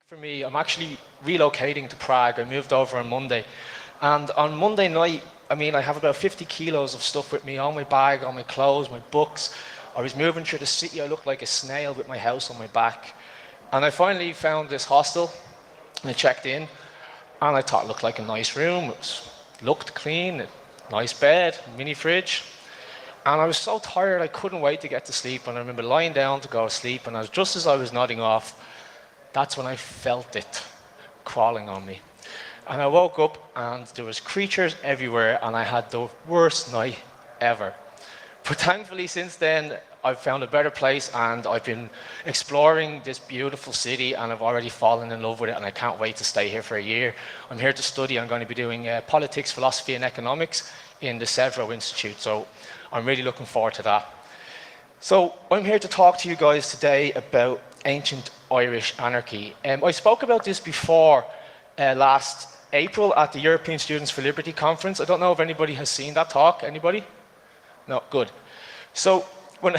For me, I'm actually relocating to Prague. I moved over on Monday. And on Monday night, I have about 50 kilos of stuff with me, all my bag, all my clothes, my books. I was moving through the city. I looked like a snail with my house on my back. And I finally found this hostel, and I checked in, and I thought it looked like a nice room. Looked clean, nice bed, mini fridge. And I was so tired, I couldn't wait to get to sleep. And I remember lying down to go to sleep, and just as I was nodding off, that's when I felt it crawling on me. And I woke up and there was creatures everywhere and I had the worst night ever. But thankfully since then, I've found a better place and I've been exploring this beautiful city and I've already fallen in love with it and I can't wait to stay here for a year. I'm here to study. I'm going to be doing politics, philosophy and economics in the Severo Institute. So I'm really looking forward to that. So I'm here to talk to you guys today about ancient Irish anarchy. I spoke about this before last April at the European Students for Liberty conference. I don't know if anybody has seen that talk. Anybody? No, good. So when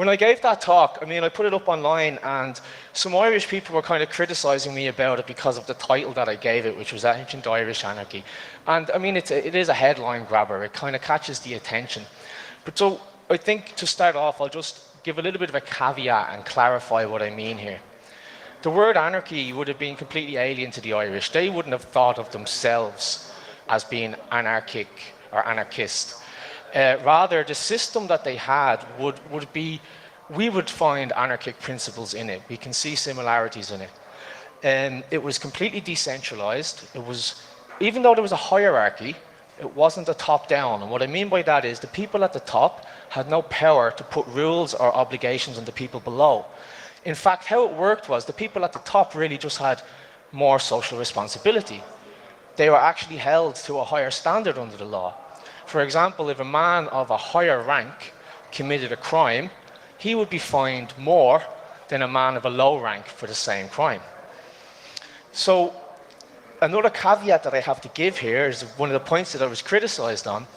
I gave that talk, I put it up online and some Irish people were kind of criticizing me about it because of the title that I gave it, which was Ancient Irish Anarchy. And it is a headline grabber. It kind of catches the attention. But so I think to start off, I'll just give a little bit of a caveat and clarify what I mean here. The word anarchy would have been completely alien to the Irish. They wouldn't have thought of themselves as being anarchic or anarchist. Rather, the system that they had would be, we would find anarchic principles in it. We can see similarities in it. It was completely decentralized. It was, even though there was a hierarchy, it wasn't a top-down. And what I mean by that is the people at the top had no power to put rules or obligations on the people below. In fact, how it worked was the people at the top really just had more social responsibility. They were actually held to a higher standard under the law. For example, if a man of a higher rank committed a crime, he would be fined more than a man of a low rank for the same crime. So another caveat that I have to give here is one of the points that I was criticized on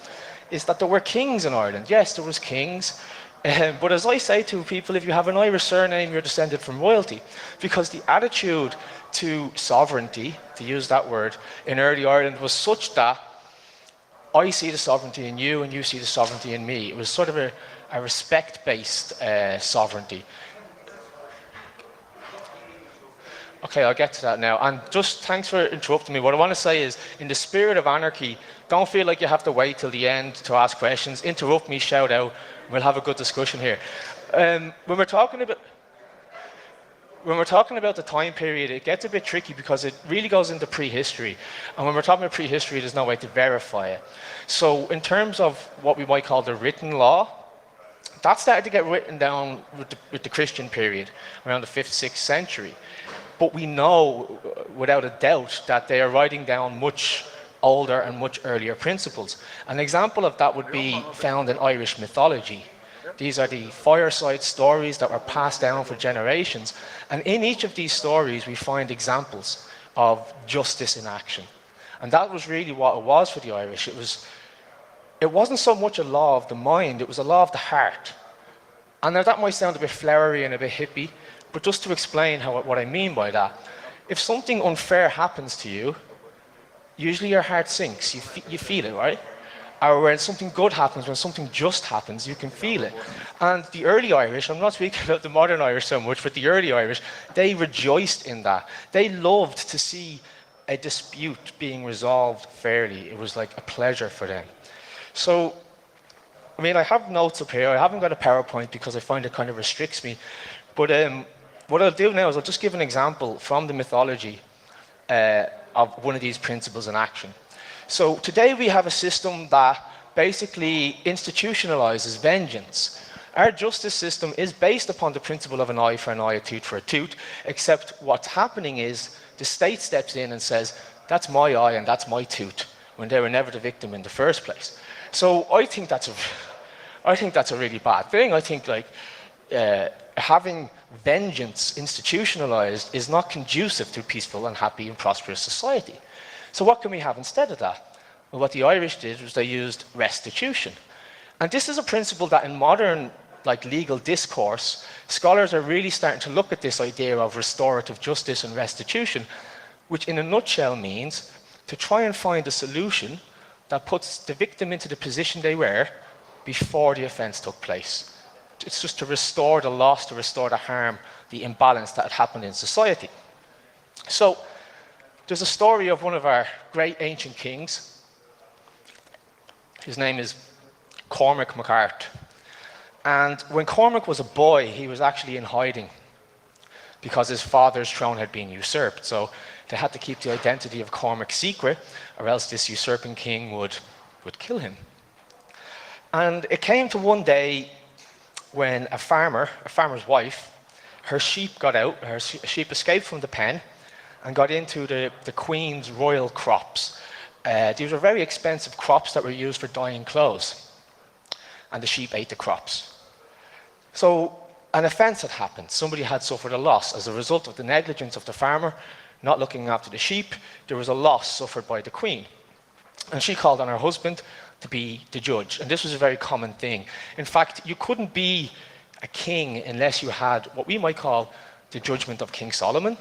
is that there were kings in Ireland. Yes, there was kings, but as I say to people, if you have an Irish surname, you're descended from royalty, because the attitude to sovereignty, to use that word, in early Ireland was such that I see the sovereignty in you and you see the sovereignty in me. It was sort of a respect-based sovereignty. Okay, I'll get to that now. And just thanks for interrupting me. What I want to say is, in the spirit of anarchy, don't feel like you have to wait till the end to ask questions. Interrupt me, shout out, and we'll have a good discussion here. When we're talking about the time period, it gets a bit tricky because it really goes into prehistory. And when we're talking about prehistory, there's no way to verify it. So in terms of what we might call the written law, that started to get written down with the Christian period, around the 5th, 6th century. But we know, without a doubt, that they are writing down much older and much earlier principles. An example of that would be found in Irish mythology. These are the fireside stories that were passed down for generations. And in each of these stories, we find examples of justice in action. And that was really what it was for the Irish. It wasn't so much a law of the mind, it was a law of the heart. And now that might sound a bit flowery and a bit hippie, but just to explain what I mean by that, if something unfair happens to you, usually your heart sinks, you feel it, right? Or when something good happens, when something just happens, you can feel it. And the early Irish, I'm not speaking about the modern Irish so much, but the early Irish, they rejoiced in that. They loved to see a dispute being resolved fairly. It was like a pleasure for them. So, I have notes up here. I haven't got a PowerPoint because I find it kind of restricts me. But what I'll do now is I'll just give an example from the mythology of one of these principles in action. So today we have a system that basically institutionalizes vengeance. Our justice system is based upon the principle of an eye for an eye, a tooth for a tooth, except what's happening is the state steps in and says, that's my eye and that's my tooth, when they were never the victim in the first place. So I think that's a really bad thing. I think having vengeance institutionalized is not conducive to peaceful and happy and prosperous society. So what can we have instead of that? Well, what the Irish did was they used restitution. And this is a principle that in modern like legal discourse, scholars are really starting to look at this idea of restorative justice and restitution, which in a nutshell means to try and find a solution that puts the victim into the position they were before the offence took place. It's just to restore the loss, to restore the harm, the imbalance that had happened in society. So there's a story of one of our great ancient kings. His name is Cormac MacArt. And when Cormac was a boy, he was actually in hiding because his father's throne had been usurped. So they had to keep the identity of Cormac secret, or else this usurping king would kill him. And it came to one day when a farmer's wife, her sheep got out, her sheep escaped from the pen and got into the queen's royal crops. These were very expensive crops that were used for dyeing clothes. And the sheep ate the crops. So an offence had happened. Somebody had suffered a loss. As a result of the negligence of the farmer not looking after the sheep, there was a loss suffered by the queen. And she called on her husband to be the judge. And this was a very common thing. In fact, you couldn't be a king unless you had what we might call the judgment of King Solomon,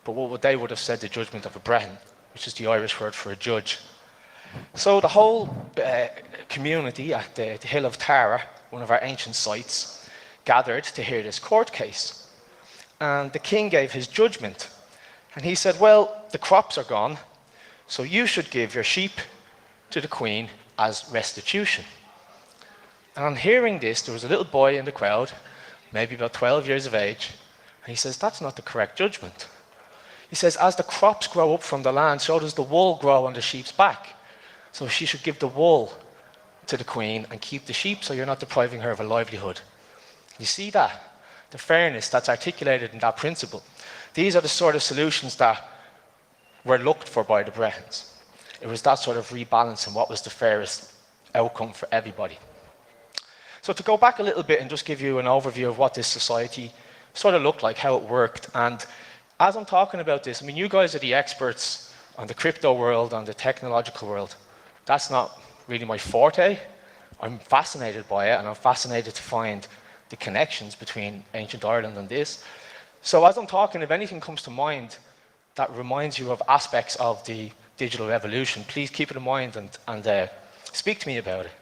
but what they would have said the judgment of a Brehon, which is the Irish word for a judge. So the whole community at the Hill of Tara, one of our ancient sites, gathered to hear this court case. And the king gave his judgment. And he said, well, the crops are gone, so you should give your sheep to the queen as restitution. And on hearing this, there was a little boy in the crowd, maybe about 12 years of age, and he says, that's not the correct judgment. He says, as the crops grow up from the land, so does the wool grow on the sheep's back. So she should give the wool to the queen and keep the sheep so you're not depriving her of a livelihood. You see that? The fairness that's articulated in that principle. These are the sort of solutions that were looked for by the Brehons. It was that sort of rebalancing what was the fairest outcome for everybody. So to go back a little bit and just give you an overview of what this society sort of looked like, how it worked. And as I'm talking about this, I mean, you guys are the experts on the crypto world, on the technological world. That's not really my forte. I'm fascinated by it, and I'm fascinated to find the connections between ancient Ireland and this. So as I'm talking, if anything comes to mind that reminds you of aspects of the digital revolution, please keep it in mind and speak to me about it.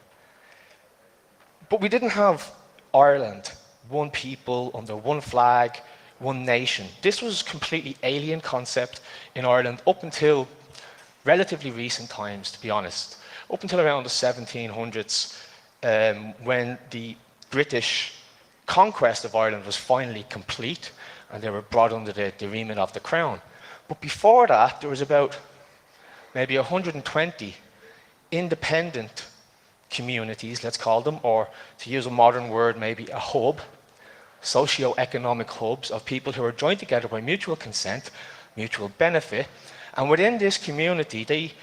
But we didn't have Ireland, one people, under one flag, one nation. This was a completely alien concept in Ireland up until relatively recent times, to be honest. Up until around the 1700s, when the British conquest of Ireland was finally complete and they were brought under the remit of the crown. But before that, there was about maybe 120 independent communities, let's call them, or to use a modern word, maybe a hub, socio-economic hubs of people who are joined together by mutual consent, mutual benefit. And within this community,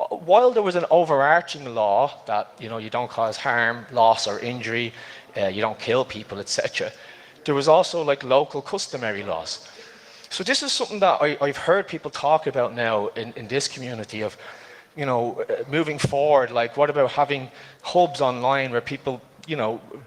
while there was an overarching law that you don't cause harm, loss or injury, you don't kill people, etc., there was also like local customary laws. So this is something that I've heard people talk about now in this community of, moving forward. Like, what about having hubs online where people,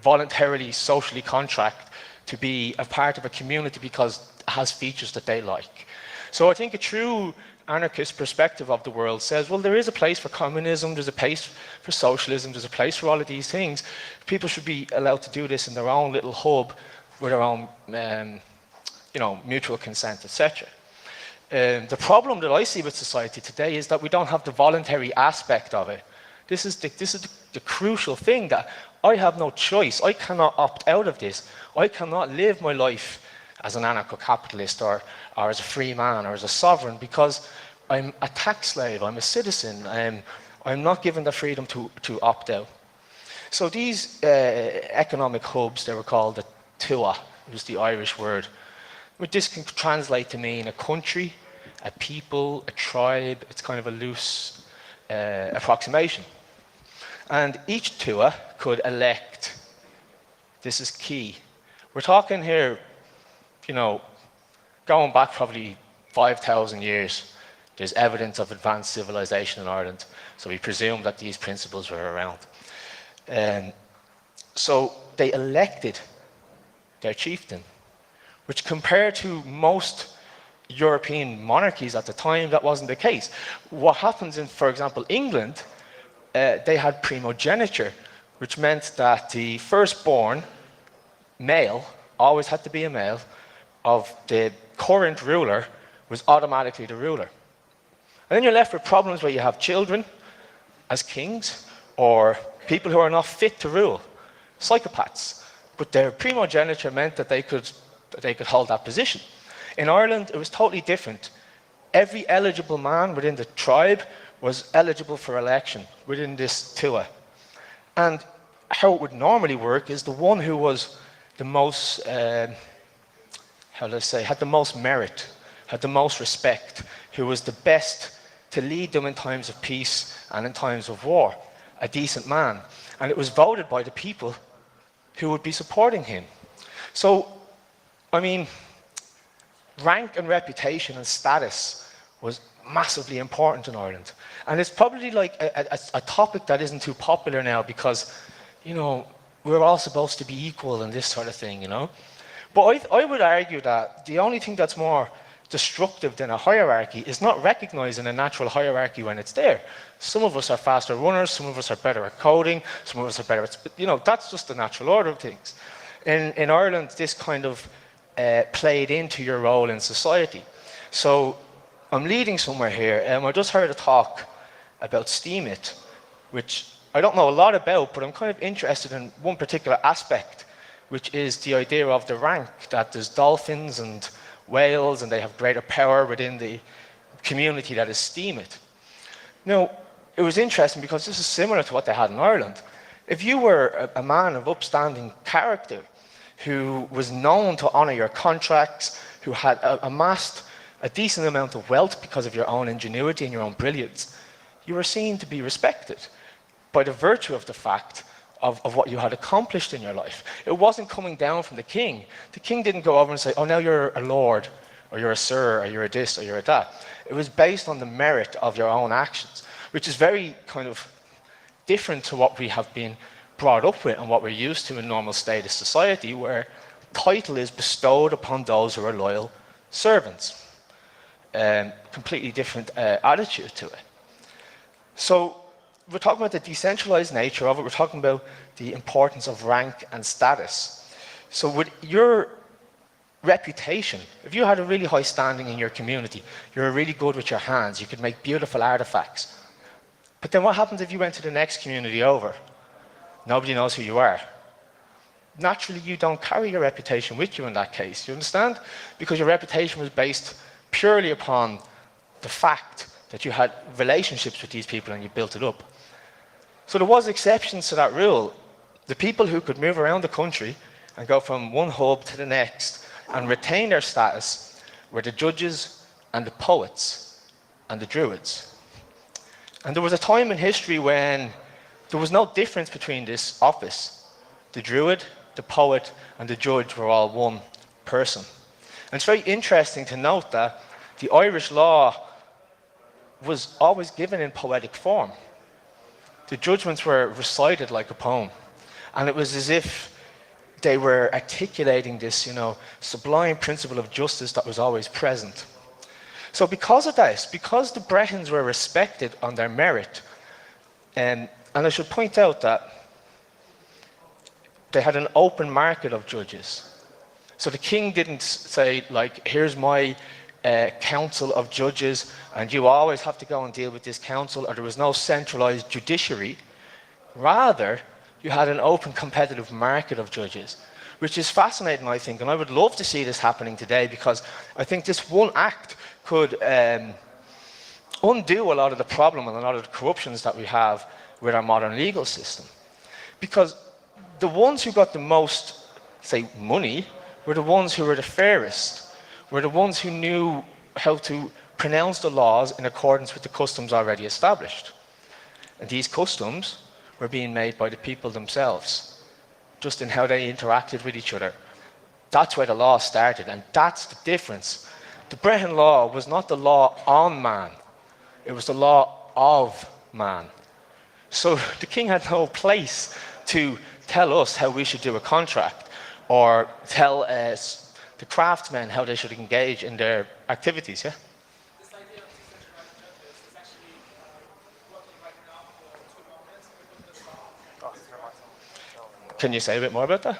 voluntarily, socially contract to be a part of a community because it has features that they like. So I think a true anarchist perspective of the world says, well, there is a place for communism, there's a place for socialism, there's a place for all of these things. People should be allowed to do this in their own little hub with their own, mutual consent, etc. The problem that I see with society today is that we don't have the voluntary aspect of it. This is the crucial thing, that I have no choice. I cannot opt out of this. I cannot live my life as an anarcho-capitalist or as a free man or as a sovereign because I'm a tax slave, I'm a citizen, I'm not given the freedom to opt out. So these economic hubs, they were called the tua, it was the Irish word. But this can translate to mean a country, a people, a tribe. It's kind of a loose approximation. And each tua could elect, this is key. We're talking here, going back probably 5,000 years, there's evidence of advanced civilization in Ireland. So we presume that these principles were around. So they elected their chieftain, which compared to most European monarchies at the time, that wasn't the case. What happens in, for example, England, they had primogeniture, which meant that the firstborn male, always had to be a male, of the current ruler was automatically the ruler. And then you're left with problems where you have children as kings, or people who are not fit to rule, psychopaths. But their primogeniture meant that they could hold that position. In Ireland, it was totally different. Every eligible man within the tribe was eligible for election within this tua. And how it would normally work is the one who was the most, had the most merit, had the most respect, who was the best to lead them in times of peace and in times of war, a decent man. And it was voted by the people who would be supporting him. So, I mean, rank and reputation and status was massively important in Ireland. And it's probably like a topic that isn't too popular now because, you know, we're all supposed to be equal and this sort of thing, you know. But I would argue that the only thing that's more destructive than a hierarchy is not recognizing a natural hierarchy when it's there. Some of us are faster runners, some of us are better at coding, some of us are better at, you know, that's just the natural order of things. In Ireland, this kind of played into your role in society. So I'm leading somewhere here, and I just heard a talk about Steemit, which I don't know a lot about, but I'm kind of interested in one particular aspect, which is the idea of the rank, that there's dolphins and whales, and they have greater power within the community that is Steemit. Now, it was interesting because this is similar to what they had in Ireland. If you were a man of upstanding character, who was known to honour your contracts, who had amassed a decent amount of wealth because of your own ingenuity and your own brilliance, you were seen to be respected by the virtue of the fact of what you had accomplished in your life. It wasn't coming down from the king. The king didn't go over and say, oh, now you're a lord, or you're a sir, or you're a this, or you're a that. It was based on the merit of your own actions, which is very kind of different to what we have been brought up with and what we're used to in normal status society, where title is bestowed upon those who are loyal servants. Completely different attitude to it. So we're talking about the decentralized nature of it. We're talking about the importance of rank and status. So with your reputation, if you had a really high standing in your community, you're really good with your hands, you could make beautiful artifacts. But then what happens if you went to the next community over? Nobody knows who you are. Naturally, you don't carry your reputation with you in that case, you understand? Because your reputation was based purely upon the fact that you had relationships with these people and you built it up. So there was exceptions to that rule. The people who could move around the country and go from one hub to the next and retain their status were the judges and the poets and the druids. And there was a time in history when there was no difference between this office. The druid, the poet, and the judge were all one person. And it's very interesting to note that the Irish law was always given in poetic form. The judgments were recited like a poem. And it was as if they were articulating this, you know, sublime principle of justice that was always present. So because of this, because the Bretons were respected on their merit, and I should point out that they had an open market of judges. So the king didn't say, like, here's my council of judges, and you always have to go and deal with this council, or there was no centralized judiciary. Rather, you had an open competitive market of judges, which is fascinating, I think, and I would love to see this happening today, because I think this one act could undo a lot of the problem and a lot of the corruptions that we have with our modern legal system. Because the ones who got the most, say, money were the ones who were the fairest, were the ones who knew how to pronounce the laws in accordance with the customs already established. And these customs were being made by the people themselves, just in how they interacted with each other. That's where the law started, and that's the difference. The Brehon law was not the law on man, it was the law of man. So the king had no place to tell us how we should do a contract, or tell us, the craftsmen, how they should engage in their activities, yeah? This idea of decentralized justice is actually working right now for two governments because of the law. Can you say a bit more about that?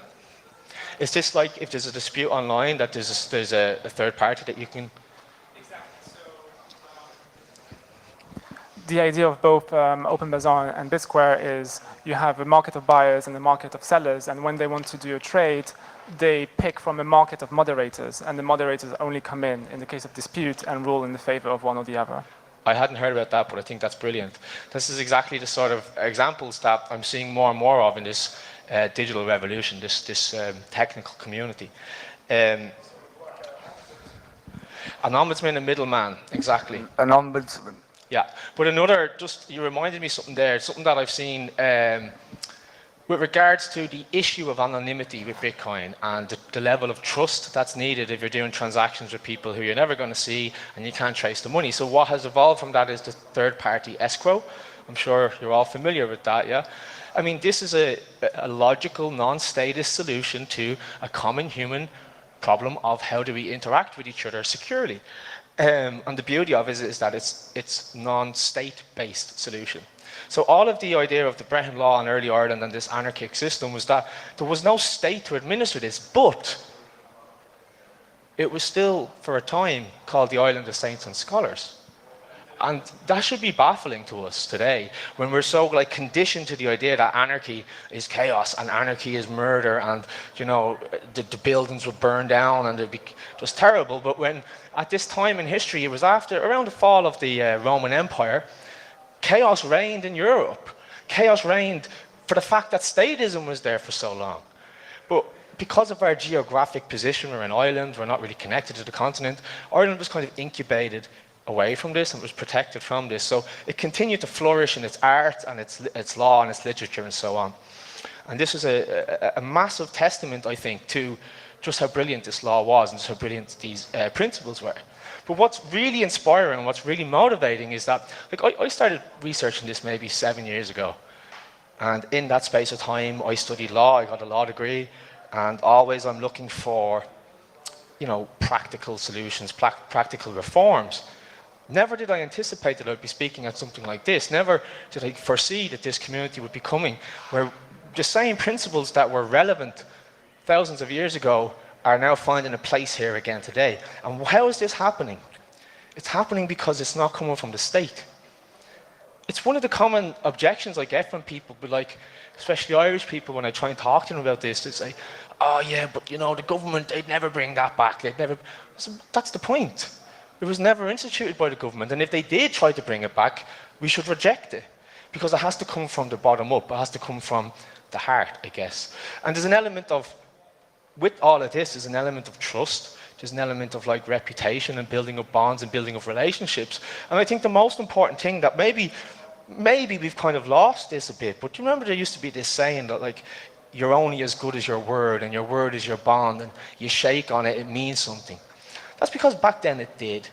Is this like if there's a dispute online that there's a third party that you can... Exactly. So the idea of both OpenBazaar and BitSquare is you have a market of buyers and a market of sellers, and when they want to do a trade, they pick from a market of moderators, and the moderators only come in the case of dispute, and rule in the favor of one or the other. I hadn't heard about that, but I think that's brilliant. This is exactly the sort of examples that I'm seeing more and more of in this digital revolution, this technical community. An ombudsman, a middleman, exactly. An ombudsman. Yeah, but another, just, you reminded me something there, something that I've seen with regards to the issue of anonymity with Bitcoin and the level of trust that's needed if you're doing transactions with people who you're never going to see and you can't trace the money. So what has evolved from that is the third-party escrow. I'm sure you're all familiar with that, yeah? I mean, this is a logical, non-statist solution to a common human problem of how do we interact with each other securely. And the beauty of it is that it's non-state-based solution. So all of the idea of the Brehon Law in early Ireland and this anarchic system was that there was no state to administer this, but it was still, for a time, called the Island of Saints and Scholars. And that should be baffling to us today, when we're so like conditioned to the idea that anarchy is chaos and anarchy is murder, and you know the buildings would burn down and it'd be just terrible. But when at this time in history, it was after around the fall of the Roman Empire, chaos reigned in Europe. Chaos reigned for the fact that statism was there for so long. But because of our geographic position, we're an island, we're not really connected to the continent, Ireland was kind of incubated away from this and was protected from this. So it continued to flourish in its art and its law and its literature and so on. And this is a massive testament, I think, to just how brilliant this law was and just how brilliant these principles were. But what's really inspiring and what's really motivating is that, like, I started researching this maybe 7 years ago. And in that space of time, I studied law, I got a law degree, and always I'm looking for, you know, practical solutions, practical reforms. Never did I anticipate that I'd be speaking at something like this. Never did I foresee that this community would be coming, where the same principles that were relevant thousands of years ago are now finding a place here again today. And how is this happening? It's happening because it's not coming from the state. It's one of the common objections I get from people, but like, especially Irish people, when I try and talk to them about this, they say, oh yeah, but you know, the government, they'd never bring that back. They'd never. So that's the point. It was never instituted by the government, and if they did try to bring it back, we should reject it, because it has to come from the bottom up. It has to come from the heart, I guess. And there's an element of, with all of this, there's an element of trust. There's an element of like reputation and building up bonds and building up relationships. And I think the most important thing that maybe we've kind of lost this a bit, but do you remember there used to be this saying that like, you're only as good as your word, and your word is your bond, and you shake on it, it means something. That's because back then it did.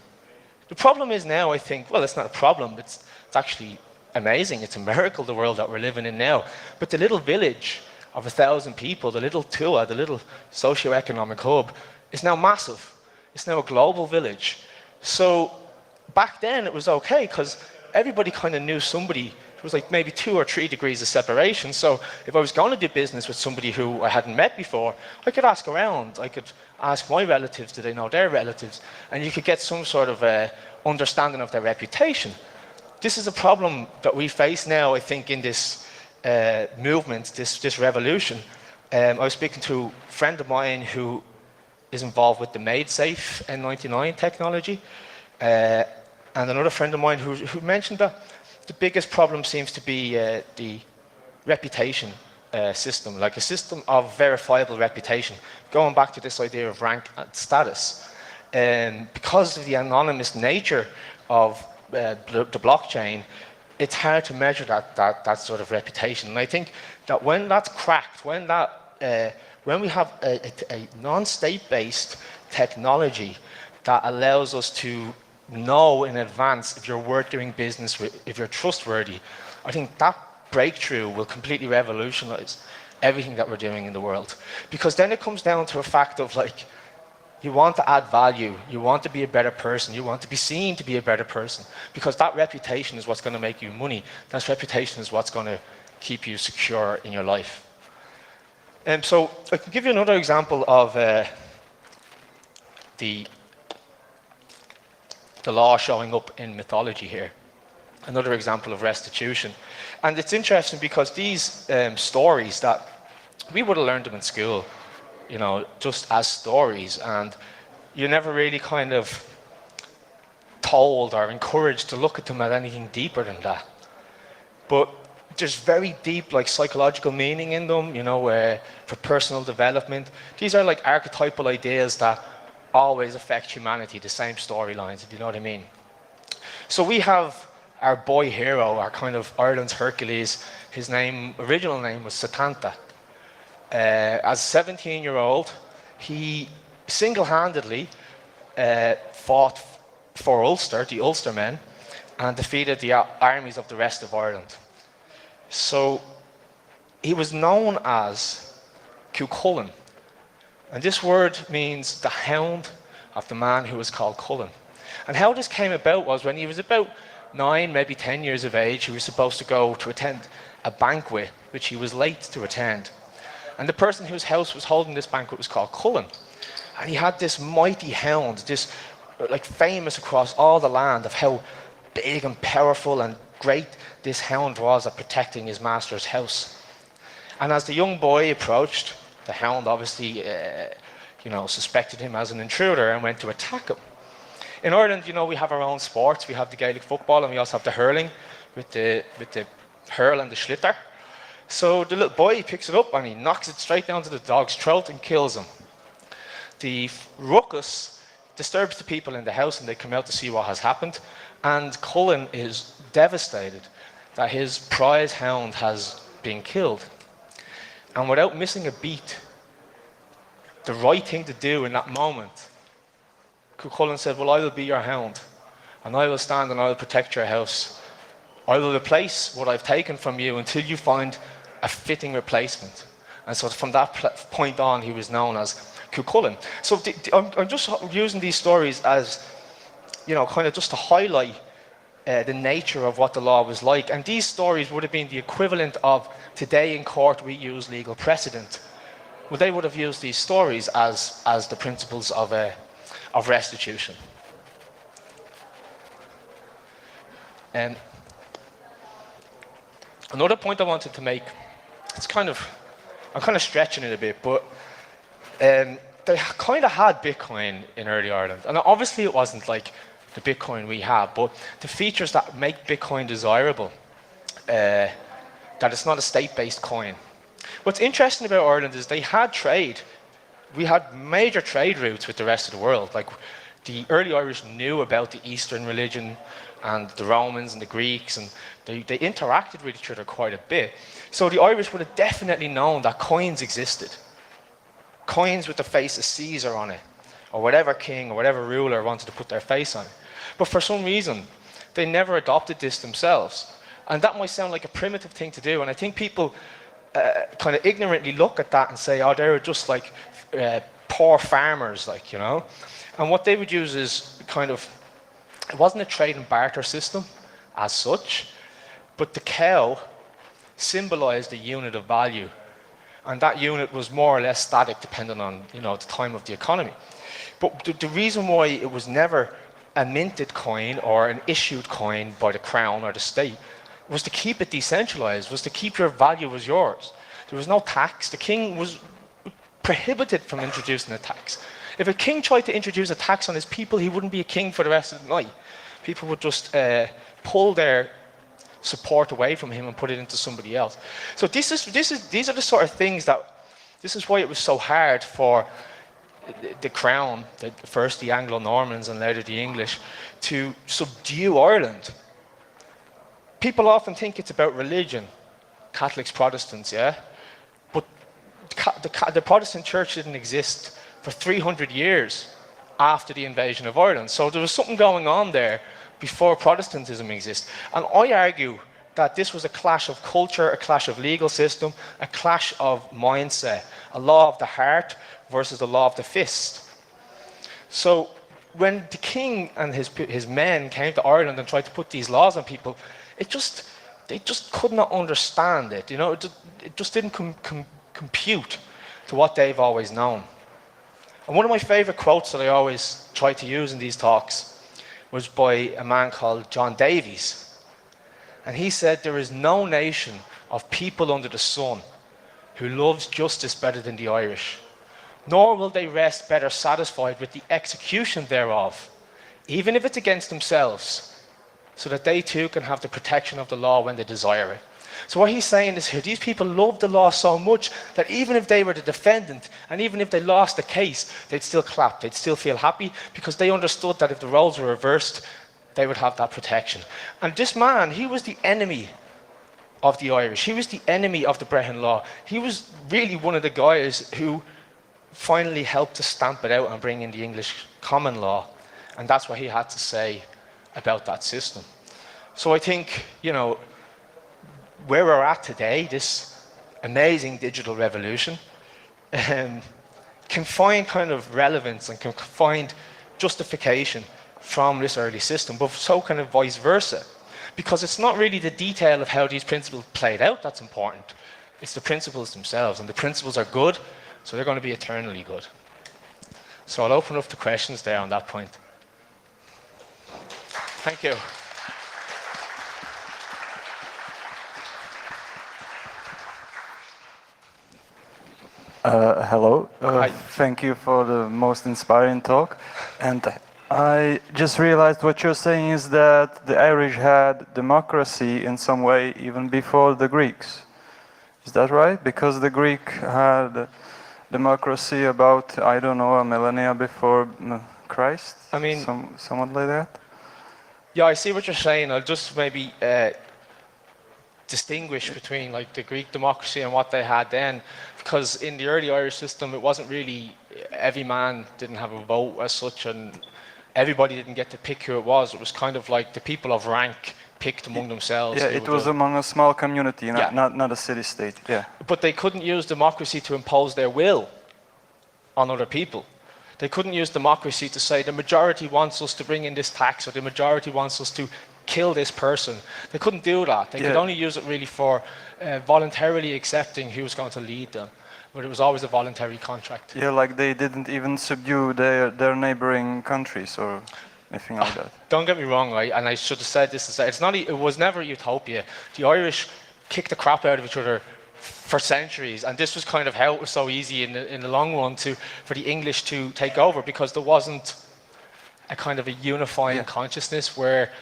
The problem is now, I think, well, it's not a problem, it's actually amazing. It's a miracle, the world that we're living in now. But the little village of 1,000 people, the little Tua, the little socio-economic hub, is now massive. It's now a global village. So back then it was okay, because everybody kind of knew somebody. It was like maybe 2 or 3 degrees of separation. So if I was going to do business with somebody who I hadn't met before, I could ask around. I could ask my relatives, do they know their relatives? And you could get some sort of understanding of their reputation. This is a problem that we face now, I think, in this movement, this revolution. I was speaking to a friend of mine who is involved with the MaidSafe N99 technology, and another friend of mine who mentioned that the biggest problem seems to be the reputation system, like a system of verifiable reputation. Going back to this idea of rank and status. Because of the anonymous nature of the blockchain, it's hard to measure that sort of reputation. And I think that when that's cracked, when we have a non-state-based technology that allows us to know in advance if you're worth doing business with, if you're trustworthy, I think that breakthrough will completely revolutionize everything that we're doing in the world. Because then it comes down to a fact of like, you want to add value, you want to be a better person, you want to be seen to be a better person, because that reputation is what's going to make you money. That reputation is what's going to keep you secure in your life. And so I can give you another example of the law showing up in mythology here. Another example of restitution. And it's interesting because these stories that we would have learned them in school, you know, just as stories, and you're never really kind of told or encouraged to look at them at anything deeper than that. But there's very deep like psychological meaning in them, you know, for personal development. These are like archetypal ideas that always affect humanity, the same storylines, if you know what I mean. So we have our boy hero, our kind of Ireland's Hercules. His original name was Setanta. As a 17-year-old, he single-handedly fought for Ulster, the Ulster men, and defeated the armies of the rest of Ireland. So he was known as Cuchulainn. And this word means the hound of the man who was called Cullen. And how this came about was when he was about 9, maybe 10 years of age, he was supposed to go to attend a banquet, which he was late to attend. And the person whose house was holding this banquet was called Cullen. And he had this mighty hound, this like famous across all the land of how big and powerful and great this hound was at protecting his master's house. And as the young boy approached, the hound obviously, suspected him as an intruder and went to attack him. In Ireland, you know, we have our own sports. We have the Gaelic football and we also have the hurling with the hurl and the schlitter. So the little boy picks it up and he knocks it straight down to the dog's throat and kills him. The ruckus disturbs the people in the house and they come out to see what has happened. And Cullen is devastated that his prize hound has been killed. And without missing a beat, the right thing to do in that moment, Cullen said, well, I will be your hound, and I will stand and I will protect your house. I will replace what I've taken from you until you find a fitting replacement. And so from that point on, he was known as Cuchulainn. So I'm just using these stories as, you know, kind of just to highlight the nature of what the law was like. And these stories would have been the equivalent of today in court we use legal precedent. Well, they would have used these stories as the principles of restitution. And another point I wanted to make, I'm kind of stretching it a bit, but they kind of had Bitcoin in early Ireland. And obviously it wasn't like the Bitcoin we have, but the features that make Bitcoin desirable, that it's not a state-based coin. What's interesting about Ireland is they had trade. We had major trade routes with the rest of the world. Like the early Irish knew about the Eastern religion and the Romans and the Greeks, and they interacted with each other quite a bit. So the Irish would have definitely known that coins existed. Coins with the face of Caesar on it, or whatever king or whatever ruler wanted to put their face on it. But for some reason, they never adopted this themselves. And that might sound like a primitive thing to do, and I think people kind of ignorantly look at that and say, oh, they're just like poor farmers, like, you know. And what they would use is kind of, it wasn't a trade and barter system as such, but the cow symbolized a unit of value. And that unit was more or less static depending on, you know, the time of the economy. But the reason why it was never a minted coin or an issued coin by the crown or the state was to keep it decentralized, was to keep your value as yours. There was no tax. The king was prohibited from introducing a tax. If a king tried to introduce a tax on his people, he wouldn't be a king for the rest of the night. People would just pull their support away from him and put it into somebody else. So these are the sort of things that, this is why it was so hard for the crown, first the Anglo-Normans and later the English, to subdue Ireland. People often think it's about religion, Catholics, Protestants, yeah? But the Protestant church didn't exist for 300 years after the invasion of Ireland. So there was something going on there before Protestantism existed. And I argue that this was a clash of culture, a clash of legal system, a clash of mindset, a law of the heart versus the law of the fist. So when the king and his men came to Ireland and tried to put these laws on people, they just could not understand it. You know, it just didn't compute to what they've always known. And one of my favorite quotes that I always try to use in these talks was by a man called John Davies. And he said, "There is no nation of people under the sun who loves justice better than the Irish, nor will they rest better satisfied with the execution thereof, even if it's against themselves, so that they too can have the protection of the law when they desire it." So what he's saying is here, these people love the law so much that even if they were the defendant, and even if they lost the case, they'd still clap, they'd still feel happy, because they understood that if the roles were reversed, they would have that protection. And this man, he was the enemy of the Irish. He was the enemy of the Brehon Law. He was really one of the guys who finally helped to stamp it out and bring in the English common law. And that's what he had to say about that system. So I think, you know, where we're at today, this amazing digital revolution, can find kind of relevance and can find justification from this early system, but so kind of vice versa. Because it's not really the detail of how these principles played out that's important. It's the principles themselves, and the principles are good, so they're going to be eternally good. So I'll open up the questions there on that point. Thank you. Hello. Hi. Thank you for the most inspiring talk. And I just realized what you're saying is that the Irish had democracy in some way even before the Greeks. Is that right? Because the Greek had democracy about, I don't know, a millennia before Christ? I mean, somewhat like that? yeah, I see what you're saying. I'll just maybe distinguish between like the Greek democracy and what they had then, because in the early Irish system it wasn't really, every man didn't have a vote as such, and everybody didn't get to pick who it was. It was kind of like the people of rank picked among themselves. Yeah, it was among a small community, not a city-state. Yeah. But they couldn't use democracy to impose their will on other people. They couldn't use democracy to say the majority wants us to bring in this tax, or the majority wants us to kill this person. They couldn't do that. They could only use it really for voluntarily accepting who was going to lead them. But it was always a voluntary contract. Yeah, like they didn't even subdue their neighboring countries or anything like that. Don't get me wrong, right? And I should have said this. It's not. It was never utopia. The Irish kicked the crap out of each other for centuries, and this was kind of how it was so easy in the long run for the English to take over, because there wasn't a kind of a unifying consciousness where,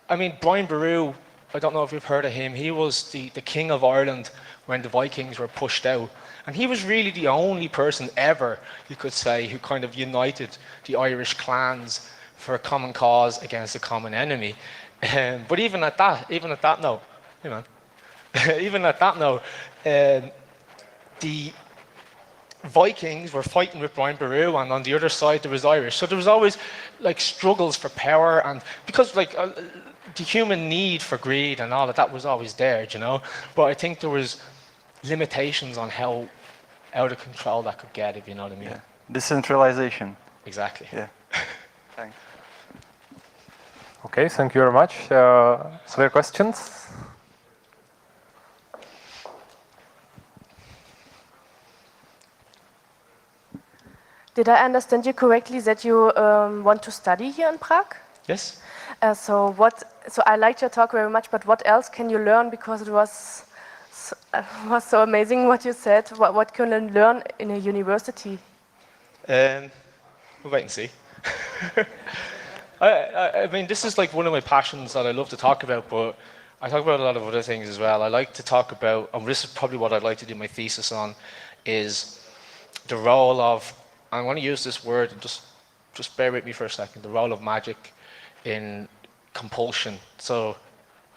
I mean, Brian Boru, I don't know if you've heard of him, he was the king of Ireland when the Vikings were pushed out. And he was really the only person ever, you could say, who kind of united the Irish clans for a common cause against a common enemy. But even at that note, hey man, even at that note, the Vikings were fighting with Brian Boru, and on the other side there was Irish. So there was always like struggles for power, and because like the human need for greed and all of that was always there, you know. But I think there was limitations on how out of control that could get, if you know what I mean. Yeah. Decentralization. Exactly. Yeah. Thanks. Okay, thank you very much. Further questions? Did I understand you correctly that you want to study here in Prague? Yes. So I liked your talk very much, but what else can you learn? Because it was so amazing what you said. What can you learn in a university? We'll wait and see. I mean, this is like one of my passions that I love to talk about, but I talk about a lot of other things as well. I like to talk about, and this is probably what I'd like to do my thesis on, is the role of, I want to use this word, and just bear with me for a second, the role of magic in compulsion. So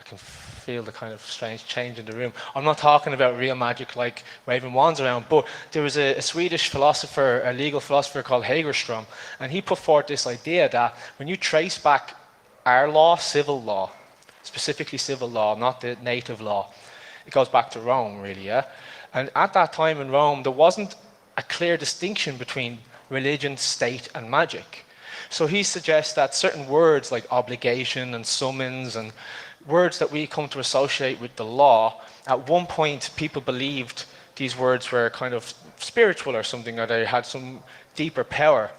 I can feel the kind of strange change in the room. I'm not talking about real magic like waving wands around, but there was a Swedish philosopher, a legal philosopher called Hagerstrom, and he put forth this idea that when you trace back our law, civil law, specifically civil law, not the native law. It goes back to Rome, really, yeah? And at that time in Rome, there wasn't a clear distinction between religion, state, and magic. So he suggests that certain words like obligation and summons and words that we come to associate with the law, at one point people believed these words were kind of spiritual or something, or they had some deeper power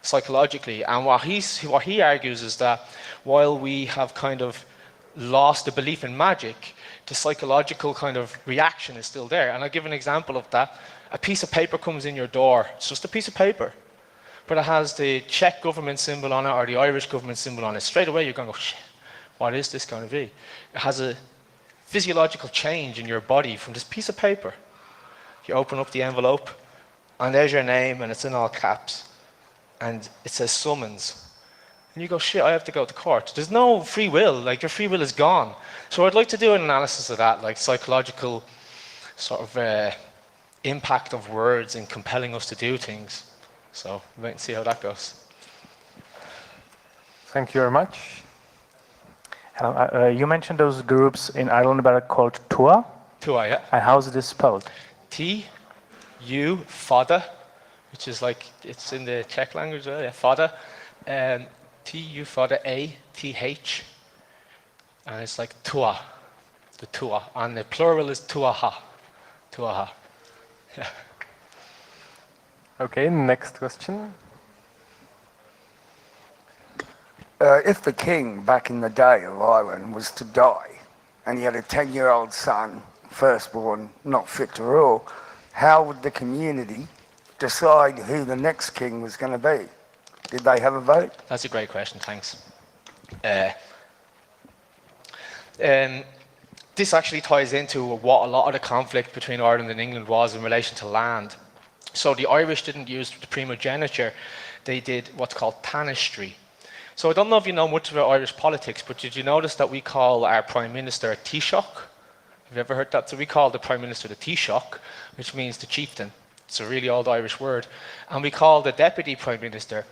psychologically. And what he argues is that while we have kind of lost the belief in magic, the psychological kind of reaction is still there. And I'll give an example of that. A piece of paper comes in your door. It's just a piece of paper, but it has the Czech government symbol on it or the Irish government symbol on it. Straight away you're going to go, shit, what is this going to be? It has a physiological change in your body from this piece of paper. You open up the envelope, and there's your name, and it's in all caps, and it says summons. And you go, shit, I have to go to court. There's no free will, like your free will is gone. So I'd like to do an analysis of that, like psychological sort of impact of words in compelling us to do things. So wait and see how that goes. Thank you very much. You mentioned those groups in Ireland that are called Tua. Tua, yeah. And how is this spelled? T-U, fada, which is like, it's in the Czech language, yeah, fada. T-U, fada, A-T-H. And it's like Tua, the Tua. And the plural is Tuaha. Tuaha. Yeah. Okay, next question. If the king back in the day of Ireland was to die and he had a 10-year-old son, firstborn, not fit to rule, how would the community decide who the next king was going to be? Did they have a vote? That's a great question, thanks. This actually ties into what a lot of the conflict between Ireland and England was in relation to land. So the Irish didn't use the primogeniture, they did what's called tanistry. So I don't know if you know much about Irish politics, but did you notice that we call our Prime Minister a Taoiseach? Have you ever heard that? So we call the Prime Minister the Taoiseach, which means the chieftain. It's a really old Irish word. And we call the Deputy Prime Minister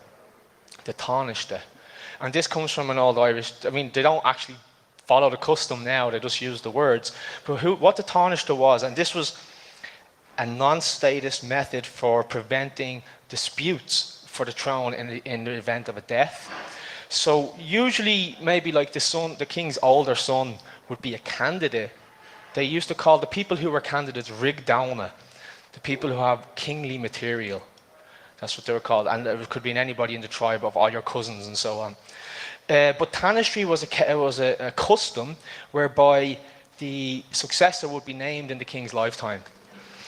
the Taoiseach. And this comes from an old Irish, I mean, they don't actually follow the custom now, they just use the words. But what the Taoiseach was, and this was a non-statist method for preventing disputes for the throne in the event of a death. So usually, maybe like the king's older son would be a candidate. They used to call the people who were candidates rig downa, the people who have kingly material. That's what they were called, and it could be anybody in the tribe of all your cousins and so on. But tanistry was a custom whereby the successor would be named in the king's lifetime.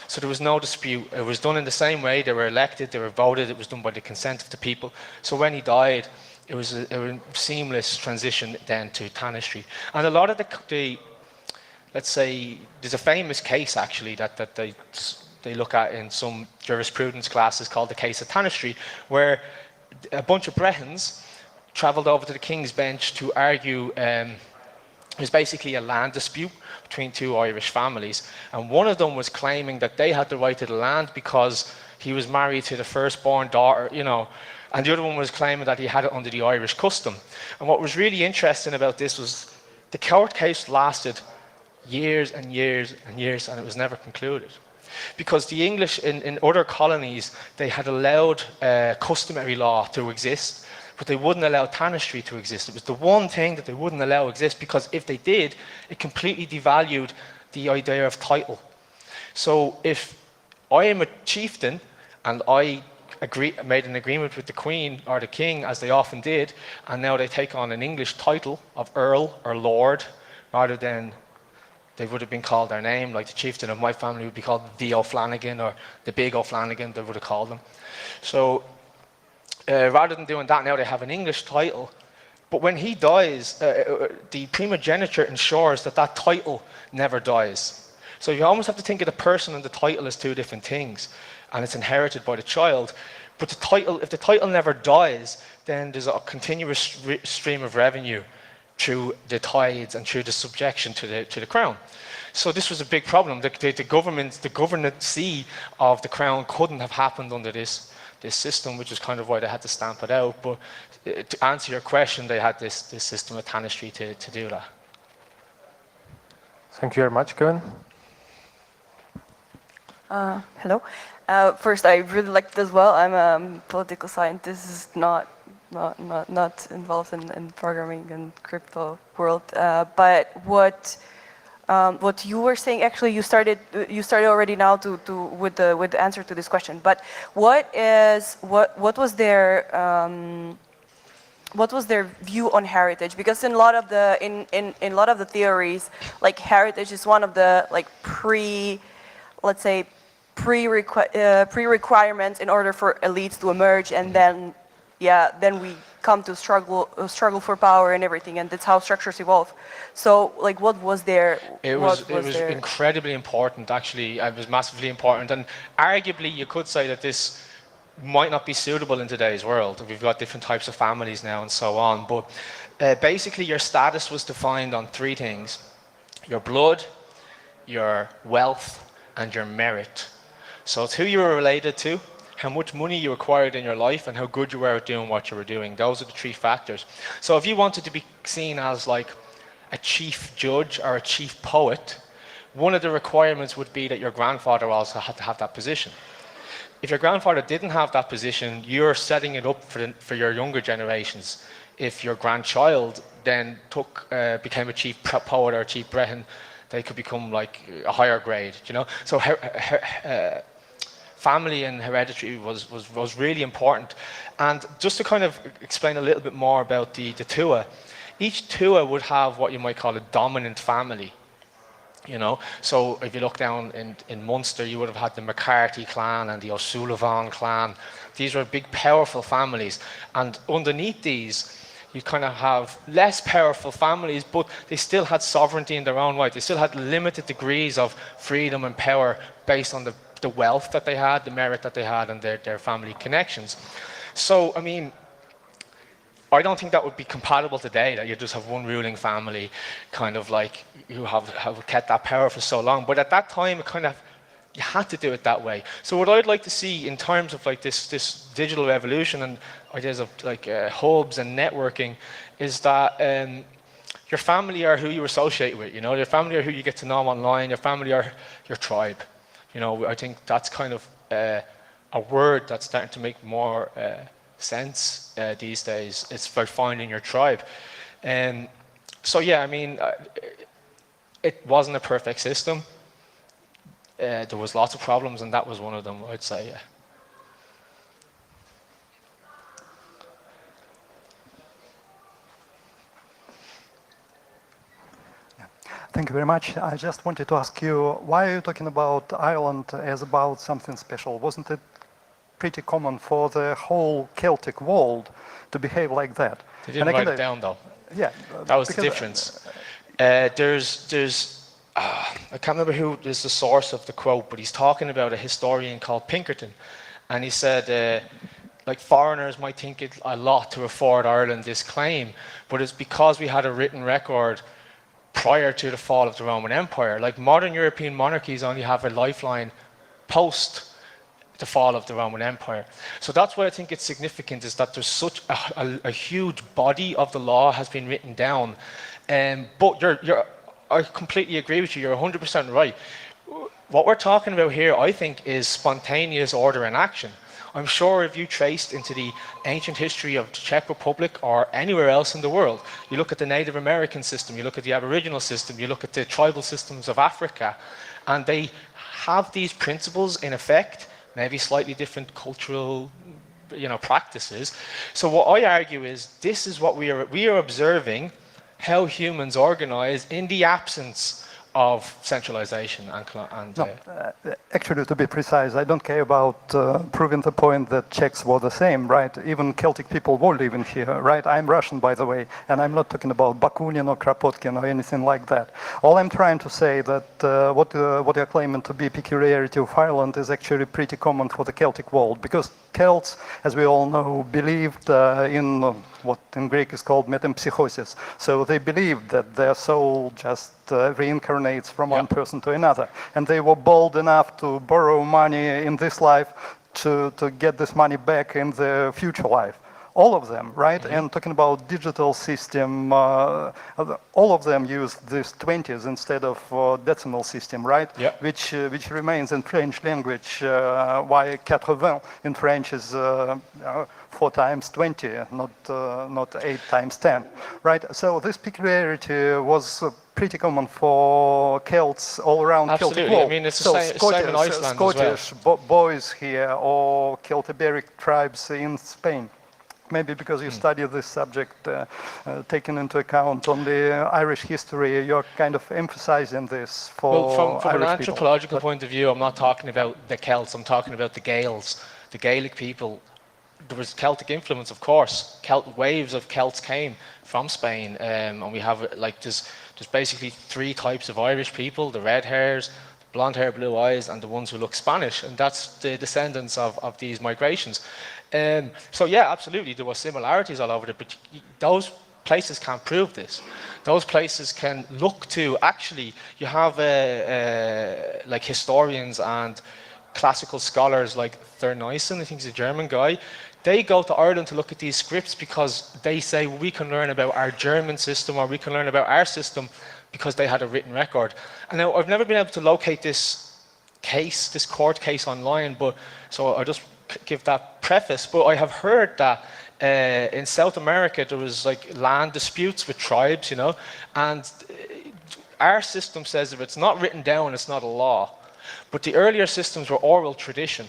So there was no dispute. It was done in the same way. They were elected, they were voted, it was done by the consent of the people. So when he died, it was a seamless transition then to tanistry. And a lot of the let's say, there's a famous case actually that they look at in some jurisprudence classes called the case of tanistry, where a bunch of Bretons travelled over to the King's Bench to argue. It was basically a land dispute between two Irish families, and one of them was claiming that they had the right to the land because he was married to the firstborn daughter, you know, and the other one was claiming that he had it under the Irish custom. And what was really interesting about this was the court case lasted years and years and years, and it was never concluded. Because the English in other colonies, they had allowed customary law to exist, but they wouldn't allow tanistry to exist. It was the one thing that they wouldn't allow exist, because if they did, it completely devalued the idea of title. So if I am a chieftain and I made an agreement with the Queen or the King, as they often did, and now they take on an English title of Earl or Lord, rather than they would have been called their name, like the chieftain of my family would be called the O'Flanagan or the Big O'Flanagan, they would have called them. So rather than doing that, now they have an English title. But when he dies, the primogeniture ensures that that title never dies. So you almost have to think of the person and the title as two different things, and it's inherited by the child. But the title, if the title never dies, then there's a continuous stream of revenue through the tithes and through the subjection to the crown. So this was a big problem. The governance of the crown couldn't have happened under this system, which is kind of why they had to stamp it out. But to answer your question, they had this system of tanistry to do that. Thank you very much, Kevin. Hello. First, I really liked it as well. I'm a political scientist, not involved in programming and crypto world. But what you were saying, actually, you started already now with the answer to this question. But what was their view on heritage? Because in a lot of the theories, like heritage is one of the like pre-requirements in order for elites to emerge, and then we come to struggle for power and everything, and that's how structures evolve. So, like, what was their? It was incredibly important. Actually, it was massively important, and arguably, you could say that this might not be suitable in today's world. We've got different types of families now and so on. But basically, your status was defined on three things: your blood, your wealth, and your merit. So it's who you were related to, how much money you acquired in your life, and how good you were at doing what you were doing. Those are the three factors. So if you wanted to be seen as like a chief judge or a chief poet, one of the requirements would be that your grandfather also had to have that position. If your grandfather didn't have that position, you're setting it up for your younger generations. If your grandchild then became a chief poet or a chief breton, they could become like a higher grade, you know? So family and hereditary was really important. And just to kind of explain a little bit more about the Tua, each Tua would have what you might call a dominant family, you know? So if you look down in Munster, you would have had the McCarthy clan and the O'Sullivan clan. These were big, powerful families. And underneath these, you kind of have less powerful families, but they still had sovereignty in their own right. They still had limited degrees of freedom and power based on the wealth that they had, the merit that they had, and their family connections. So, I mean, I don't think that would be compatible today, that you just have one ruling family, kind of like, who have kept that power for so long. But at that time, it kind of, you had to do it that way. So what I'd like to see in terms of like this digital revolution and ideas of like hubs and networking is that your family are who you associate with, you know, your family are who you get to know online, your family are your tribe. You know, I think that's kind of a word that's starting to make more sense these days. It's about finding your tribe. So yeah, I mean, it wasn't a perfect system. There was lots of problems, and that was one of them, I'd say, yeah. Thank you very much. I just wanted to ask you, why are you talking about Ireland as about something special? Wasn't it pretty common for the whole Celtic world to behave like that? They didn't write it down, though. Yeah. That was the difference. I can't remember who is the source of the quote, but he's talking about a historian called Pinkerton. And he said, like, foreigners might think it a lot to afford Ireland this claim, but it's because we had a written record prior to the fall of the Roman Empire. Like, modern European monarchies only have a lifeline post the fall of the Roman Empire. So that's why I think it's significant, is that there's such a huge body of the law has been written down. But I completely agree with you, you're 100% right. What we're talking about here, I think, is spontaneous order and action. I'm sure if you traced into the ancient history of the Czech Republic or anywhere else in the world, you look at the Native American system, you look at the Aboriginal system, you look at the tribal systems of Africa, and they have these principles in effect, maybe slightly different cultural, practices. So what I argue is this is what we are observing how humans organize in the absence of centralization actually, to be precise, I don't care about proving the point that Czechs were the same, right? Even Celtic people were living here, right? I'm Russian, by the way, and I'm not talking about Bakunin or Kropotkin or anything like that. All I'm trying to say that what you're claiming to be peculiarity of Ireland is actually pretty common for the Celtic world, because Celts, as we all know, believed in what in Greek is called metempsychosis. So they believed that their soul just reincarnates from one person to another. And they were bold enough to borrow money in this life to get this money back in the future life. all of them, right? And talking about digital system, all of them use these 20s instead of decimal system, right? Yeah. Which remains in French language, why 80 in French is 4 times 20, not 8 times 10, right? So this peculiarity was pretty common for Celts all around Celtic Absolutely. world. I mean, it's the So same in Iceland as well. Scottish boys here or Celtiberic tribes in Spain. Maybe because you study this subject, taking into account on the Irish history, you're kind of emphasizing this for Well, from an Irish anthropological people. point of view, I'm not talking about the Celts, I'm talking about the Gaels, the Gaelic people. There was Celtic influence, of course. Waves of Celts came from Spain, and we have, like, there's basically 3 types of Irish people: the red hairs, blonde hair, blue eyes, and the ones who look Spanish, and that's the descendants of these migrations. So yeah, absolutely, there were similarities all over it, but those places can't prove this. Those places can look to, actually, you have like historians and classical scholars like Thurnissen, I think he's a German guy. They go to Ireland to look at these scripts because they say, well, we can learn about our German system, or we can learn about our system because they had a written record. And now I've never been able to locate this case, this court case online, but so I'll just give that preface. But I have heard that in South America there was like land disputes with tribes, you know, and our system says if it's not written down, it's not a law. But the earlier systems were oral tradition.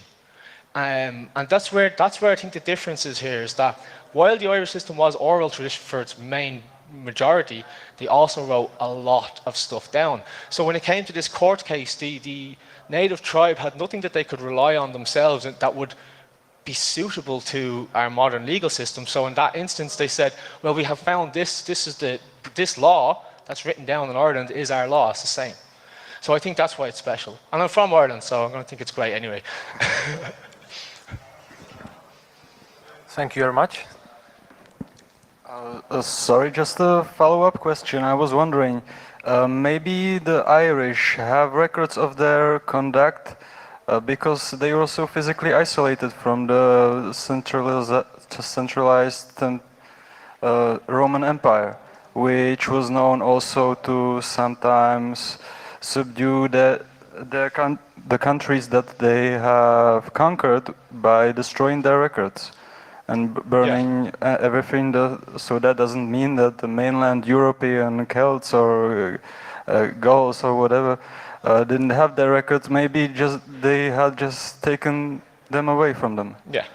And that's where I think the difference is here, is that while the Irish system was oral tradition for its main majority, they also wrote a lot of stuff down. So when it came to this court case, the native tribe had nothing that they could rely on themselves that would be suitable to our modern legal system. So in that instance, they said, well, we have found this law that's written down in Ireland is our law, it's the same. So I think that's why it's special. And I'm from Ireland, so I'm going to think it's great anyway. Thank you very much. Sorry, just a follow-up question. I was wondering, maybe the Irish have records of their conduct because they were so physically isolated from the centralized Roman Empire, which was known also to sometimes subdue the countries that they have conquered by destroying their records and burning everything. So that doesn't mean that the mainland European Celts or Gauls or whatever didn't have their records. Maybe just they had just taken them away from them. Yeah.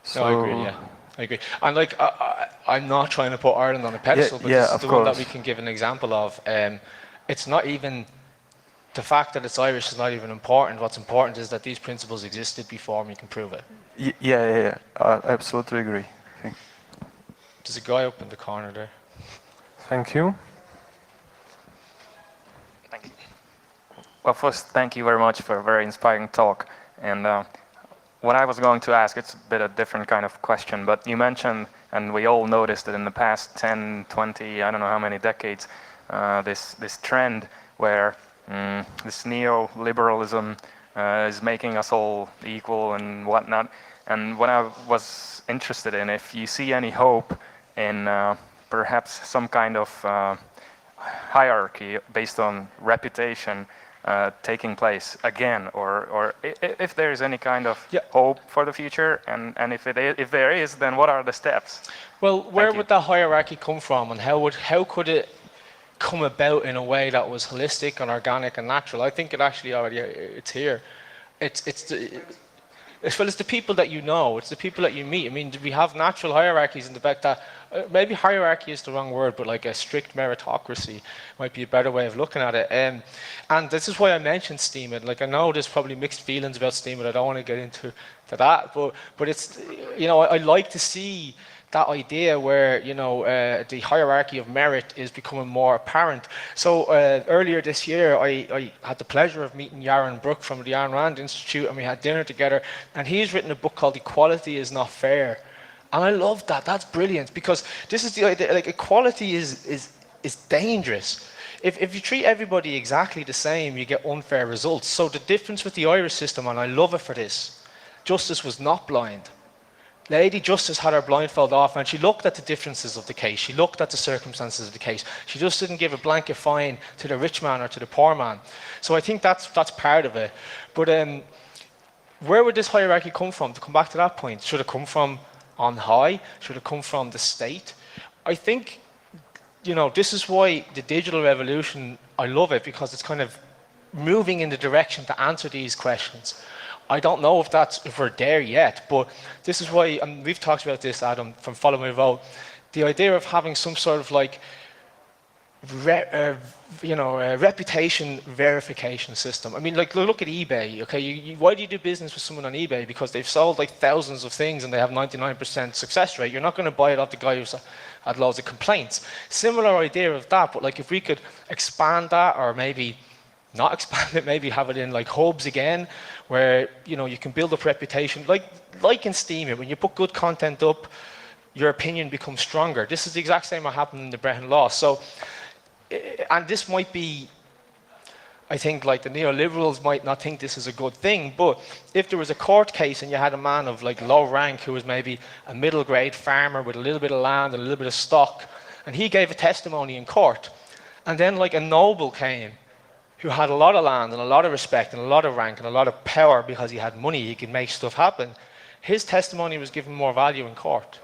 So, No, I agree, yeah. I agree. And like, I'm not trying to put Ireland on a pedestal, but yeah, this is of the one that course. we can give an example of. It's not even, the fact that it's Irish is not even important. What's important is that these principles existed before and we can prove it. Yeah. I absolutely agree. There's a guy up in the corner there. Thank you. Thank you. Well, first, thank you very much for a very inspiring talk. And what I was going to ask, it's a bit of a different kind of question, but you mentioned, and we all noticed that in the past 10, 20, I don't know how many decades, this trend where this neoliberalism is making us all equal and whatnot. And what I was interested in, if you see any hope in perhaps some kind of hierarchy based on reputation taking place again, or if there is any kind of hope for the future, and if there is, then what are the steps? Well, where would that hierarchy come from, and how could it come about in a way that was holistic and organic and natural? I think it actually already, it's here. It's the people that you know, it's the people that you meet. I mean, we have natural hierarchies in the fact that, maybe hierarchy is the wrong word, but like a strict meritocracy might be a better way of looking at it. And this is why I mentioned STEAMIT. Like, I know there's probably mixed feelings about STEAMIT. I don't want to get into that, but it's, you know, I like to see that idea where, you know, the hierarchy of merit is becoming more apparent. So earlier this year, I had the pleasure of meeting Yaron Brook from the Ayn Rand Institute, and we had dinner together, and he's written a book called Equality is Not Fair. And I love that. That's brilliant, because this is the idea, like, equality is dangerous. If you treat everybody exactly the same, you get unfair results. So the difference with the Irish system, and I love it for this, justice was not blind. Lady Justice had her blindfold off and she looked at the differences of the case. She looked at the circumstances of the case. She just didn't give a blanket fine to the rich man or to the poor man. So I think that's part of it. But where would this hierarchy come from? To come back to that point, should it come from on high? Should it come from the state? I think, you know, this is why the digital revolution, I love it, because it's kind of moving in the direction to answer these questions. I don't know if we're there yet, but this is why, and we've talked about this, Adam, from Follow My Vote, the idea of having some sort of like, reputation verification system. I mean, like, look at eBay, okay? Why do you do business with someone on eBay? Because they've sold like thousands of things and they have 99% success rate. You're not going to buy it off the guy who's had loads of complaints. Similar idea of that, but like if we could expand that, or maybe not expand it, maybe have it in like hubs again, where, you know, you can build up reputation, like in Steam, when you put good content up, your opinion becomes stronger. This is the exact same what happened in the Breton Law. So, and this might be, I think, like the neoliberals might not think this is a good thing, but if there was a court case and you had a man of like low rank who was maybe a middle grade farmer with a little bit of land and a little bit of stock, and he gave a testimony in court, and then like a noble came who had a lot of land and a lot of respect and a lot of rank and a lot of power because he had money, he could make stuff happen, his testimony was given more value in court.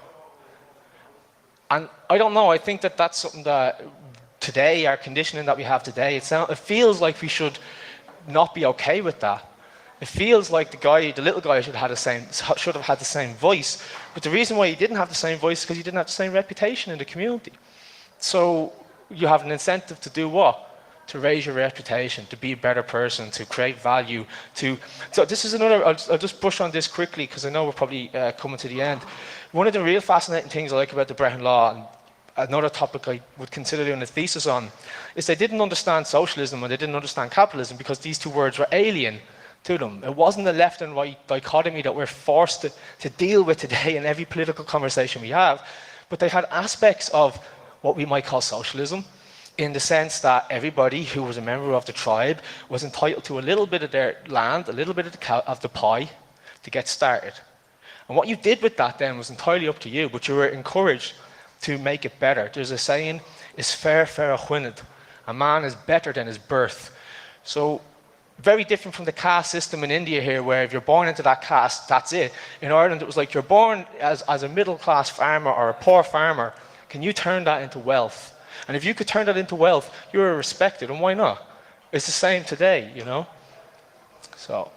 And I don't know, I think that that's something that today, our conditioning that we have today, it feels like we should not be okay with that. It feels like the little guy should have had the same voice. But the reason why he didn't have the same voice is because he didn't have the same reputation in the community. So you have an incentive to do what? To raise your reputation, to be a better person, to create value, so this is another, I'll just push on this quickly because I know we're probably coming to the end. One of the real fascinating things I like about the Breton Law, and another topic I would consider doing a thesis on, is they didn't understand socialism and they didn't understand capitalism because these two words were alien to them. It wasn't the left and right dichotomy that we're forced to deal with today in every political conversation we have, but they had aspects of what we might call socialism, in the sense that everybody who was a member of the tribe was entitled to a little bit of their land, a little bit of the pie to get started. And what you did with that then was entirely up to you, but you were encouraged to make it better. There's a saying, is fair a whinid. A man is better than his birth. So very different from the caste system in India here, where if you're born into that caste, that's it. In Ireland, it was like you're born as a middle class farmer or a poor farmer. Can you turn that into wealth? And if you could turn that into wealth, you're respected, and why not? It's the same today, you know? So.